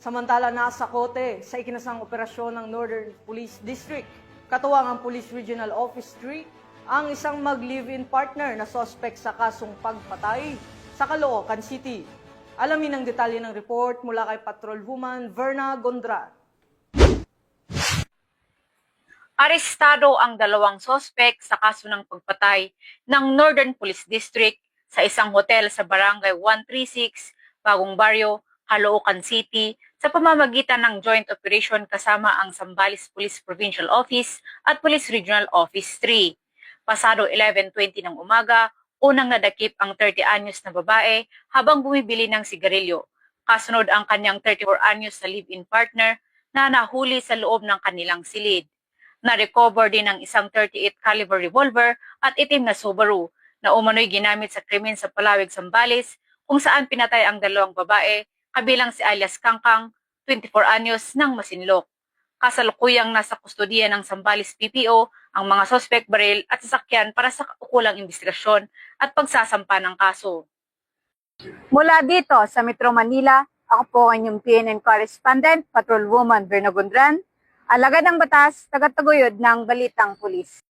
Samantala nasa kote sa ikinasang operasyon ng Northern Police District, katuwang ang Police Regional Office 3, ang isang mag-live-in partner na sospek sa kasong pagpatay sa Caloocan City. Alamin ang detalye ng report mula kay Patrolwoman Verna Gondran. Arestado ang dalawang sospek sa kaso ng pagpatay ng Northern Police District sa isang hotel sa Barangay 136, Bagong Baryo, Caloocan City sa pamamagitan ng joint operation kasama ang Zambales Police Provincial Office at Police Regional Office 3. Pasado 11:20 ng umaga, unang nadakip ang 30-anyos na babae habang bumibili ng sigarilyo. Kasunod ang kanyang 34-anyos na live-in partner na nahuli sa loob ng kanilang silid. Na-recover din ang isang 38 caliber revolver at itim na Subaru na umano'y ginamit sa krimen sa Palawig, Zambales kung saan pinatay ang dalawang babae kabilang si alias Kangkang, 24 anyos ng Masinloc. Kasalukuyang nasa kustodiya ng Zambales PPO ang mga suspect baril at sasakyan para sa kaukulang investigasyon at pagsasampa ng kaso. Mula dito sa Metro Manila, ako po ang inyong PNN correspondent, Patrolwoman Verna Gondran, alagad ng batas, tagataguyod ng Balitang Pulis.